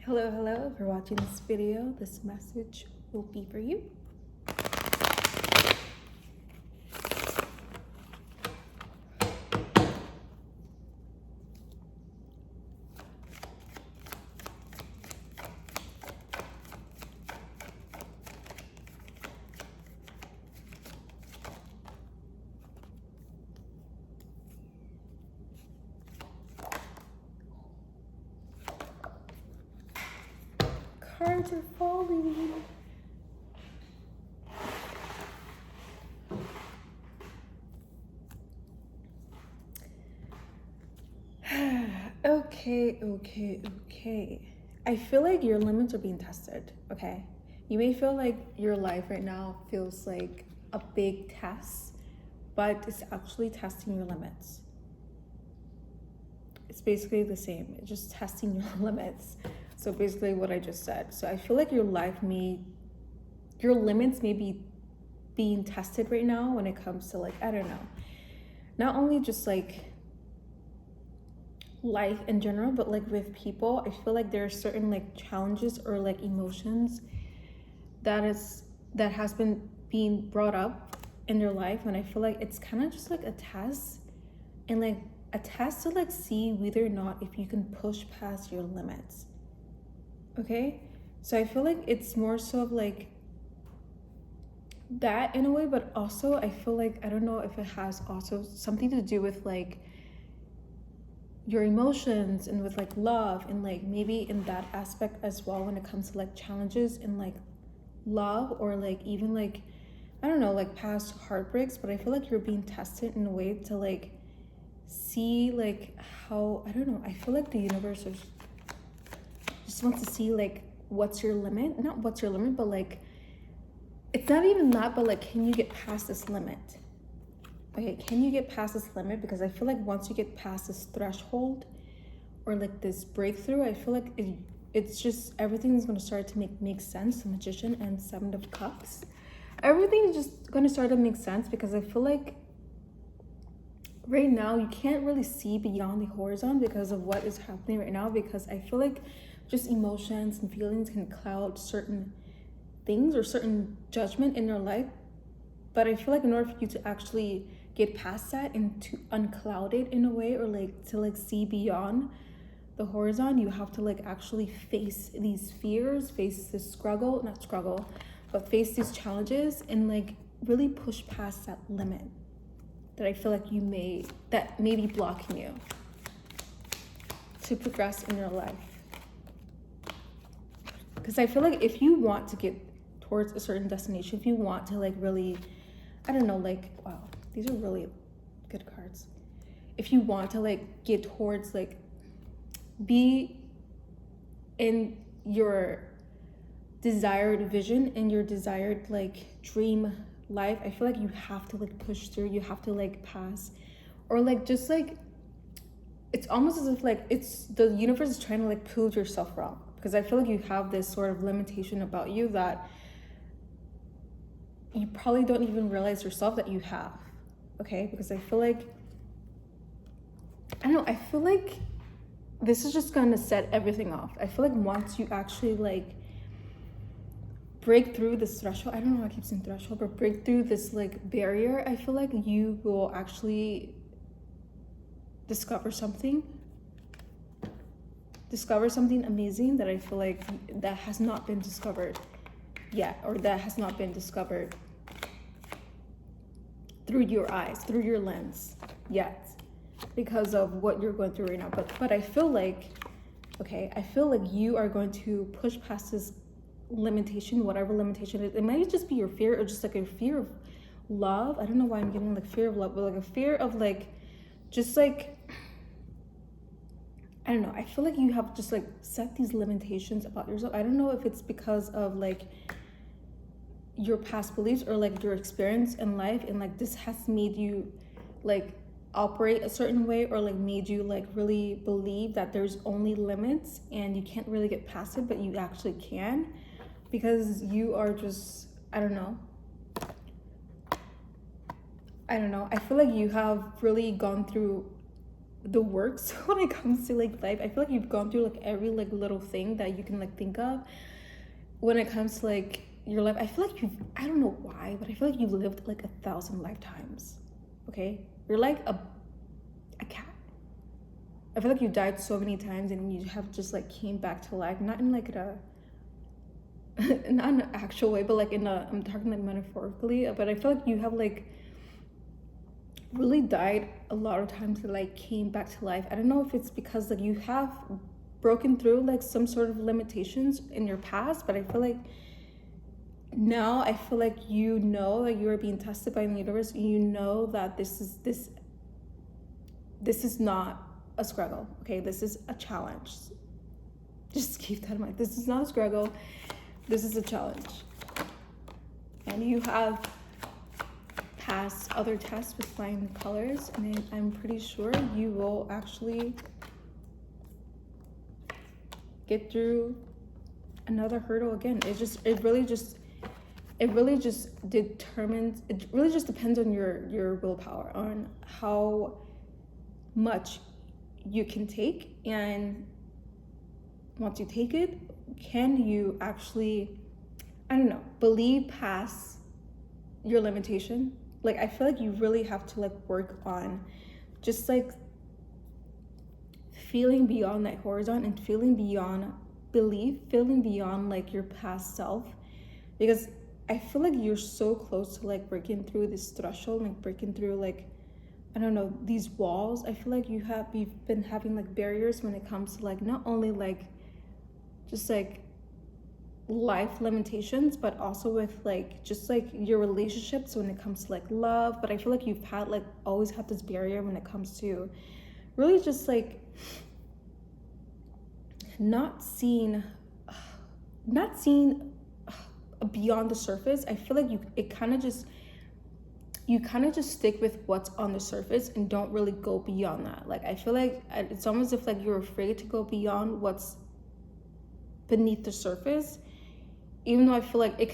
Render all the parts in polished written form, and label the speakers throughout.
Speaker 1: Hello. If you're watching this video, this message will be for you. Cards are falling. Okay. I feel like your limits are being tested, okay? You may feel like your life right now feels like a big test, but it's actually testing your limits. It's basically the same, it's just testing your limits. So basically what I just said. So I feel like your limits may be being tested right now when it comes to like, I don't know, not only just like life in general, but like with people. I feel like there are certain like challenges or like emotions that has been being brought up in their life, and I feel like it's kind of just like a test, and like a test to like see whether or not if you can push past your limits. Okay, so I feel like it's more so of like that in a way, but also I feel like I don't know if it has also something to do with like your emotions and with like love, and like maybe in that aspect as well when it comes to like challenges in like love, or like even like I don't know, like past heartbreaks. But I feel like you're being tested in a way to like see like how, I don't know, I feel like the universe just wants to see like what's your limit, not what's your limit, but like it's not even that, but like can you get past this limit? Okay, can you get past this limit? Because I feel like once you get past this threshold or like this breakthrough, I feel like it's just everything's going to start to make sense. The Magician and Seven of Cups, everything is just going to start to make sense, because I feel like right now you can't really see beyond the horizon because of what is happening right now, because I feel like just emotions and feelings can cloud certain things or certain judgment in your life. But I feel like in order for you to actually get past that and to uncloud it in a way, or like to like see beyond the horizon, you have to like actually face these fears, face this struggle, but face these challenges and like really push past that limit that I feel like that may be blocking you to progress in your life. Because I feel like if you want to get towards a certain destination, if you want to like really, I don't know, like, wow, these are really good cards. If you want to like get towards like be in your desired vision and your desired like dream life, I feel like you have to like push through, you have to like pass, or like just like it's almost as if like it's the universe is trying to like prove yourself wrong, because I feel like you have this sort of limitation about you that you probably don't even realize yourself that you have. Okay, because I feel like I feel like this is just gonna set everything off. I feel like once you actually like break through this threshold, I don't know why I keep saying threshold, but break through this like barrier, I feel like you will actually discover something amazing that I feel like that has not been discovered yet, or that has not been discovered through your eyes, through your lens yet, because of what you're going through right now. But I feel like, okay, I feel like you are going to push past this limitation, whatever limitation it is. It might just be your fear, or just like a fear of love. I don't know why I'm getting like fear of love, but like a fear of like just like I don't know, I feel like you have just like set these limitations about yourself. I don't know if it's because of like your past beliefs or like your experience in life, and like this has made you like operate a certain way, or like made you like really believe that there's only limits and you can't really get past it, but you actually can, because you are just I don't know, I feel like you have really gone through the works when it comes to like life. I feel like you've gone through like every like little thing that you can like think of when it comes to like your life. I feel like I don't know why, but I feel like you've lived like 1,000 lifetimes. Okay, you're like a cat. I feel like you died so many times and you have just like came back to life, not in like a not in an actual way, but like I'm talking like metaphorically, but I feel like you have like really died a lot of times and like came back to life. I don't know if it's because like you have broken through like some sort of limitations in your past, but I feel like now I feel like you know that you are being tested by the universe. You know that this is not a struggle. Okay, this is a challenge. Just keep that in mind. This is not a struggle. This is a challenge. And you have passed other tests with flying colors, and I'm pretty sure you will actually get through another hurdle again. It really just depends on your willpower, on how much you can take, and once you take it, can you actually, I don't know, believe past your limitation. Like I feel like you really have to like work on just like feeling beyond that horizon and feeling beyond belief, feeling beyond like your past self, because I feel like you're so close to like breaking through this threshold, like breaking through like, I don't know, these walls. I feel like you've been having like barriers when it comes to like not only like just like life limitations, but also with like just like your relationships when it comes to like love. But I feel like you've had like always had this barrier when it comes to really just like not seeing beyond the surface. I feel like you kind of just stick with what's on the surface and don't really go beyond that. Like I feel like it's almost as if like you're afraid to go beyond what's beneath the surface, even though I feel like it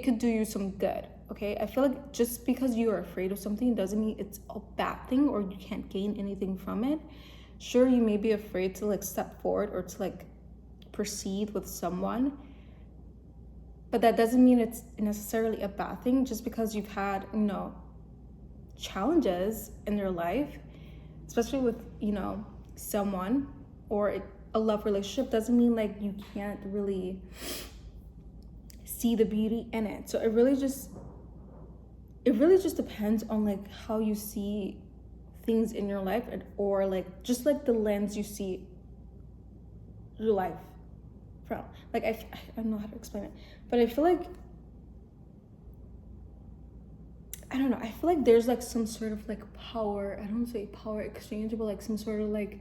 Speaker 1: could do you some good. Okay, I feel like just because you are afraid of something doesn't mean it's a bad thing or you can't gain anything from it. Sure, you may be afraid to like step forward or to like proceed with someone, but that doesn't mean it's necessarily a bad thing. Just because you've had, you know, challenges in your life, especially with, you know, someone or a love relationship, doesn't mean like you can't really see the beauty in it. So it really just depends on like how you see things in your life, or like just like the lens you see your life from. Like I don't know how to explain it, but I feel like, I don't know, I feel like there's like some sort of like power, I don't say power exchange, but like some sort of like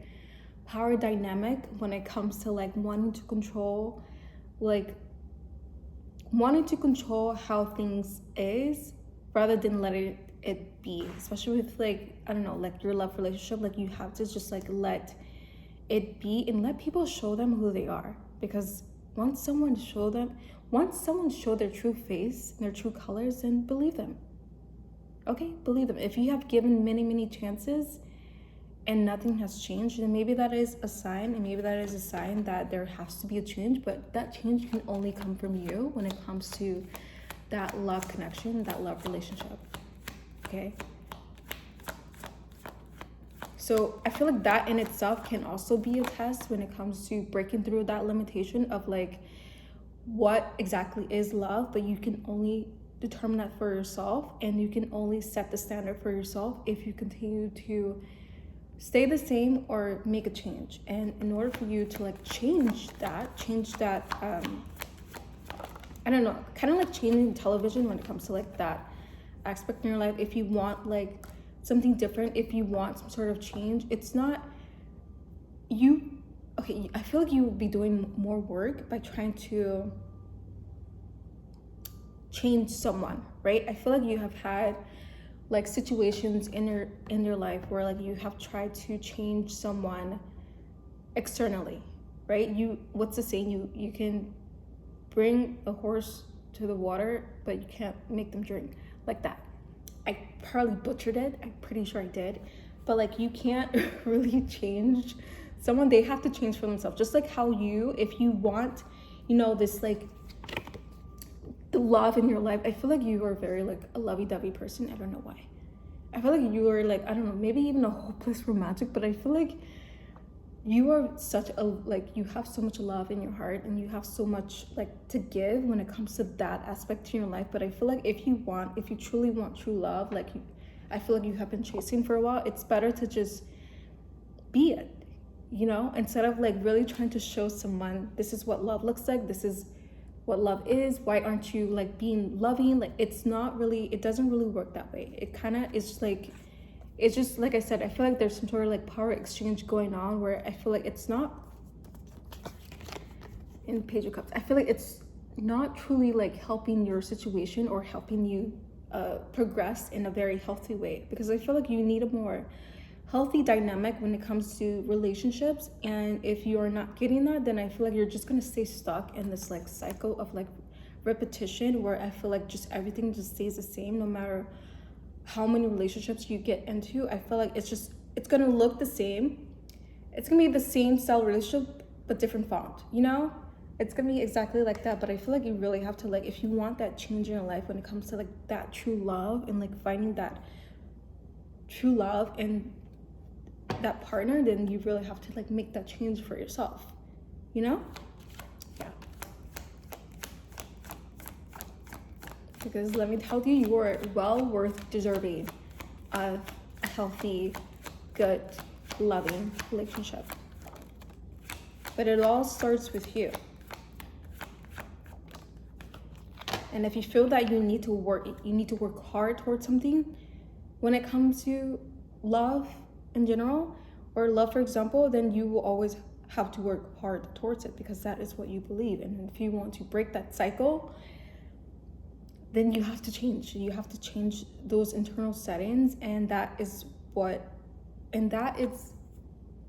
Speaker 1: power dynamic when it comes to like wanting to control how things is rather than letting it be, especially with like, I don't know, like your love relationship. Like you have to just like let it be and let people show them who they are, because once someone show their true face and their true colors, then believe them. Okay, believe them. If you have given many chances and nothing has changed, then maybe that is a sign, and maybe that is a sign that there has to be a change. But that change can only come from you when it comes to that love connection, that love relationship. Okay, so I feel like that in itself can also be a test when it comes to breaking through that limitation of like what exactly is love. But you can only determine that for yourself, and you can only set the standard for yourself if you continue to stay the same or make a change. And in order for you to like change that I don't know, kind of like changing television when it comes to like that aspect in your life. If you want like something different, if you want some sort of change, it's not you. Okay, I feel like you will be doing more work by trying to change someone, right? I feel like you have had like situations in your life where like you have tried to change someone externally, right? What's the saying? You can bring a horse to the water, but you can't make them drink, like that. I probably butchered it. I'm pretty sure I did, but like you can't really change someone. They have to change for themselves. Just like how if you want, this like the love in your life, I feel like you are very like a lovey-dovey person. I don't know why. I feel like you are like, I don't know, maybe even a hopeless romantic, but I feel like you are such a, like, you have so much love in your heart, and you have so much like to give when it comes to that aspect in your life. But I feel like if you truly want true love, like I feel like you have been chasing for a while, it's better to just be it, instead of like really trying to show someone this is what love looks like, this is what love is, why aren't you like being loving? Like it doesn't really work that way. It kind of is like, it's just like I said, I feel like there's some sort of like power exchange going on where I feel like it's not in Page of Cups. I feel like it's not truly like helping your situation or helping you progress in a very healthy way, because I feel like you need a more healthy dynamic when it comes to relationships. And if you're not getting that, then I feel like you're just gonna stay stuck in this like cycle of like repetition, where I feel like just everything just stays the same no matter how many relationships you get into. I feel like it's gonna look the same. It's gonna be the same style relationship but different font, it's gonna be exactly like that. But I feel like you really have to, like, if you want that change in your life when it comes to like that true love and like finding that true love and that partner, then you really have to like make that change for yourself, yeah. Because let me tell you, you are well worth deserving of a healthy, good, loving relationship. But it all starts with you. And if you feel that you need to work hard towards something when it comes to love in general, or love for example, then you will always have to work hard towards it, because that is what you believe. And if you want to break that cycle, then you have to change those internal settings. And that is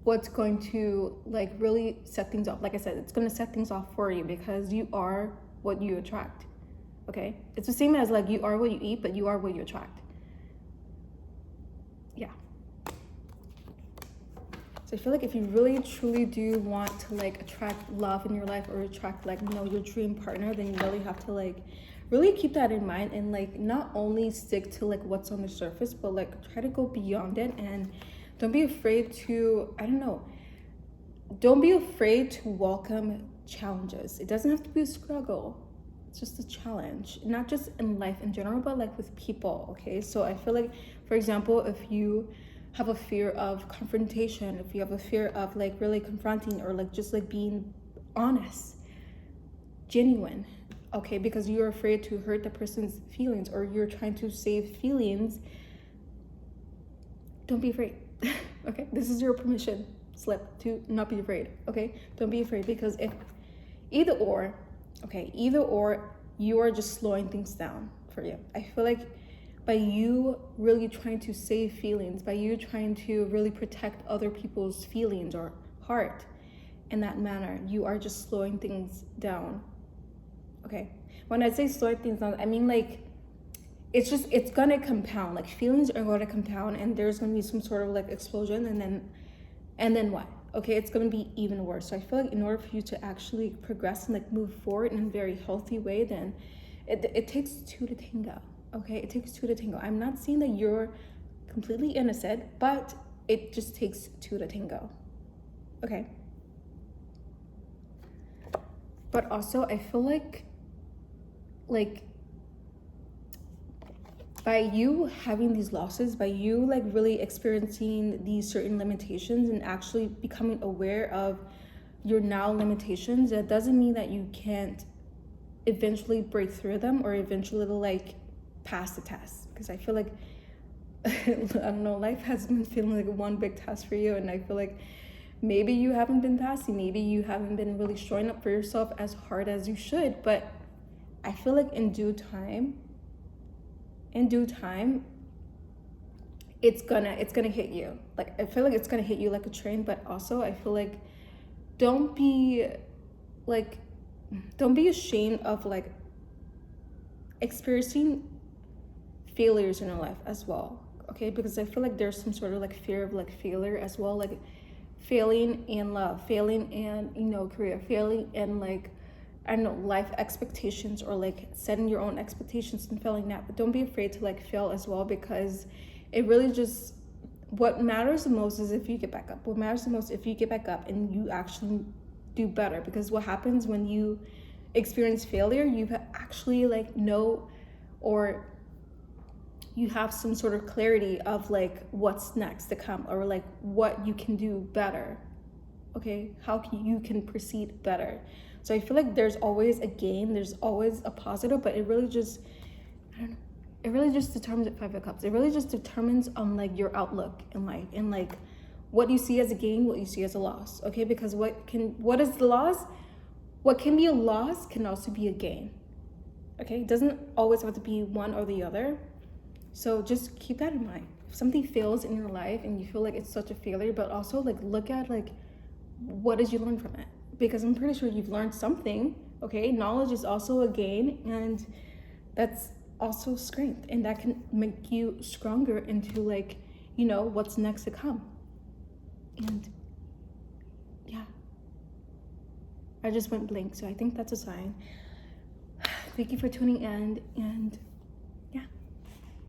Speaker 1: what's going to like really set things off. Like I said, it's going to set things off for you, because you are what you attract. Okay, it's the same as like you are what you eat, but you are what you attract. Yeah. So I feel like if you really truly do want to like attract love in your life, or attract like your dream partner, then you really have to like really keep that in mind, and like not only stick to like what's on the surface, but like try to go beyond it. And don't be afraid to, don't be afraid to welcome challenges. It doesn't have to be a struggle. It's just a challenge, not just in life in general, but like with people. Okay, so I feel like, for example, if you have a fear of confrontation, if you have a fear of like really confronting, or like just like being honest, genuine, okay, because you're afraid to hurt the person's feelings, or you're trying to save feelings, don't be afraid. Okay, this is your permission slip to not be afraid. Okay, don't be afraid, because if either or you are just slowing things down for you. I feel like by you really trying to save feelings, by you trying to really protect other people's feelings or heart in that manner, you are just slowing things down. Okay, when I say slowing things down, I mean like it's gonna compound. Like feelings are going to compound, and there's gonna be some sort of like explosion, and then what? Okay, it's gonna be even worse. So I feel like in order for you to actually progress and like move forward in a very healthy way, then it takes two to tango. Okay, it takes two to tango. I'm not saying that you're completely innocent, but it just takes two to tango. Okay. But also I feel like by you having these losses, by you like really experiencing these certain limitations and actually becoming aware of your now limitations, that doesn't mean that you can't eventually break through them, or eventually like pass the test. Because I feel like I don't know, life has been feeling like one big test for you, and I feel like maybe you haven't been passing, maybe you haven't been really showing up for yourself as hard as you should. But I feel like in due time, it's gonna hit you. Like I feel like it's gonna hit you like a train. But also I feel like don't be ashamed of like experiencing failures in your life as well. okay? Because I feel like there's some sort of like fear of like failure as well, like failing in love, failing in, you know, career, failing in like, I don't know, life expectations, or like setting your own expectations and failing that. But don't be afraid to like fail as well, because it really just, what matters the most is if you get back up. What matters the most if you get back up and you actually do better. Because what happens when you experience failure, you actually like know, or you have some sort of clarity of like what's next to come, or like what you can do better, okay? How you can proceed better. So I feel like there's always a gain, there's always a positive, but it really just, I don't know, it really just determines at Five of Cups. It really just determines on like your outlook in life, and like what you see as a gain, what you see as a loss, okay? Because what is the loss? What can be a loss can also be a gain, okay? It doesn't always have to be one or the other. So just keep that in mind. If something fails in your life and you feel like it's such a failure, but also like look at like what did you learn from it? Because I'm pretty sure you've learned something, okay? Knowledge is also a gain, and that's also strength, and that can make you stronger into like, you know, what's next to come. And yeah, I just went blank, so I think that's a sign. Thank you for tuning in, and